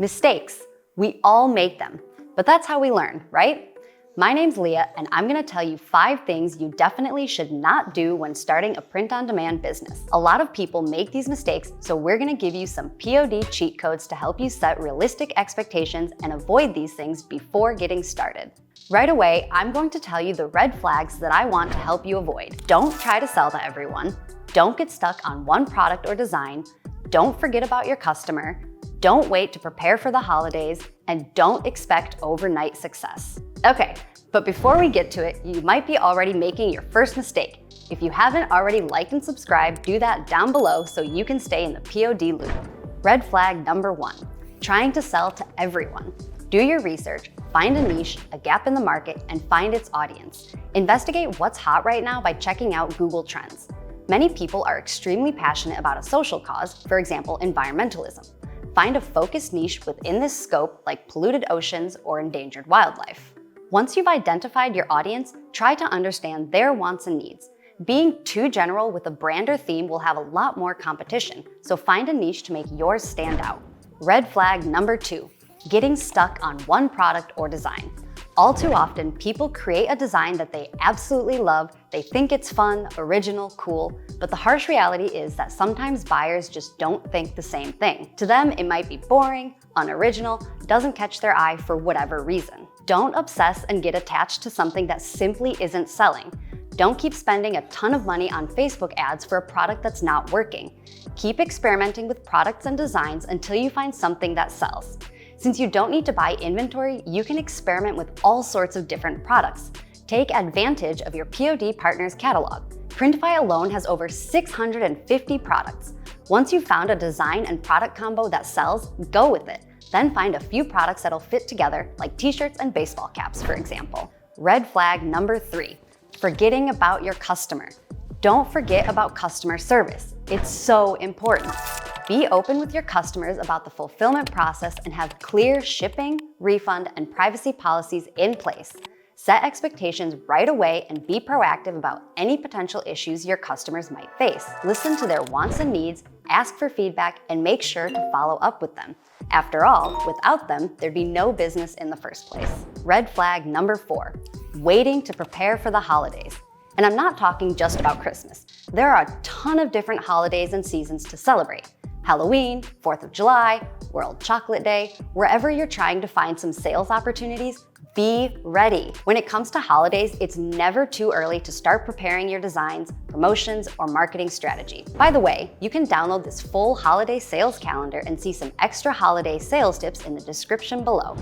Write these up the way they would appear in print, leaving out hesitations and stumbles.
Mistakes. We all make them, but that's how we learn, right? My name's Leah, and I'm gonna tell you 5 things you definitely should not do when starting a print-on-demand business. A lot of people make these mistakes, so we're gonna give you some POD cheat codes to help you set realistic expectations and avoid these things before getting started. Right away, I'm going to tell you the red flags that I want to help you avoid. Don't try to sell to everyone. Don't get stuck on one product or design. Don't forget about your customer. Don't wait to prepare for the holidays, and don't expect overnight success. Okay, but before we get to it, you might be already making your first mistake. If you haven't already liked and subscribed, do that down below so you can stay in the POD loop. Red flag number 1, trying to sell to everyone. Do your research, find a niche, a gap in the market, and find its audience. Investigate what's hot right now by checking out Google Trends. Many people are extremely passionate about a social cause, for example, environmentalism. Find a focused niche within this scope, like polluted oceans or endangered wildlife. Once you've identified your audience, try to understand their wants and needs. Being too general with a brand or theme will have a lot more competition, so find a niche to make yours stand out. Red flag number 2, getting stuck on one product or design. All too often, people create a design that they absolutely love, they think it's fun, original, cool, but the harsh reality is that sometimes buyers just don't think the same thing. To them, it might be boring, unoriginal, doesn't catch their eye for whatever reason. Don't obsess and get attached to something that simply isn't selling. Don't keep spending a ton of money on Facebook ads for a product that's not working. Keep experimenting with products and designs until you find something that sells. Since you don't need to buy inventory, you can experiment with all sorts of different products. Take advantage of your POD partner's catalog. Printify alone has over 650 products. Once you've found a design and product combo that sells, go with it. Then find a few products that'll fit together, like t-shirts and baseball caps, for example. Red flag number 3, forgetting about your customer. Don't forget about customer service. It's so important. Be open with your customers about the fulfillment process and have clear shipping, refund, and privacy policies in place. Set expectations right away and be proactive about any potential issues your customers might face. Listen to their wants and needs, ask for feedback, and make sure to follow up with them. After all, without them, there'd be no business in the first place. Red flag number 4, waiting to prepare for the holidays. And I'm not talking just about Christmas. There are a ton of different holidays and seasons to celebrate. Halloween, 4th of July, World Chocolate Day, wherever you're trying to find some sales opportunities, be ready. When it comes to holidays, it's never too early to start preparing your designs, promotions, or marketing strategy. By the way, you can download this full holiday sales calendar and see some extra holiday sales tips in the description below.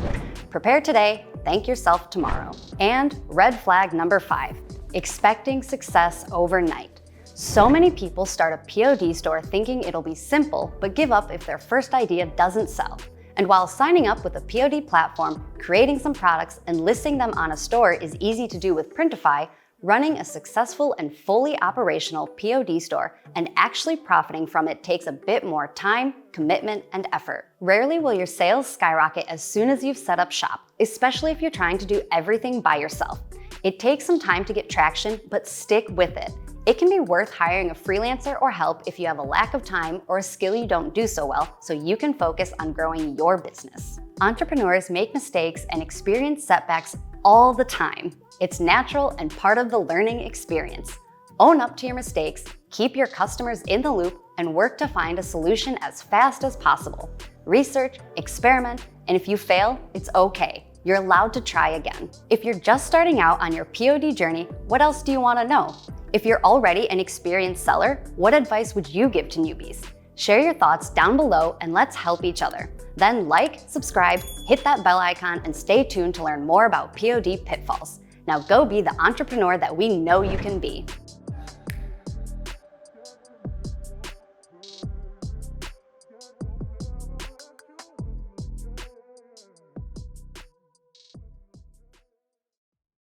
Prepare today, thank yourself tomorrow. And red flag number 5, expecting success overnight. So many people start a POD store thinking it'll be simple, but give up if their first idea doesn't sell. And while signing up with a POD platform, creating some products, and listing them on a store is easy to do with Printify, running a successful and fully operational POD store and actually profiting from it takes a bit more time, commitment, and effort. Rarely will your sales skyrocket as soon as you've set up shop, especially if you're trying to do everything by yourself. It takes some time to get traction, but stick with it. It can be worth hiring a freelancer or help if you have a lack of time or a skill you don't do so well, so you can focus on growing your business. Entrepreneurs make mistakes and experience setbacks all the time. It's natural and part of the learning experience. Own up to your mistakes, keep your customers in the loop, and work to find a solution as fast as possible. Research, experiment, and if you fail, it's okay. You're allowed to try again. If you're just starting out on your POD journey, what else do you want to know? If you're already an experienced seller, what advice would you give to newbies? Share your thoughts down below and let's help each other. Then like, subscribe, hit that bell icon, and stay tuned to learn more about POD pitfalls. Now go be the entrepreneur that we know you can be.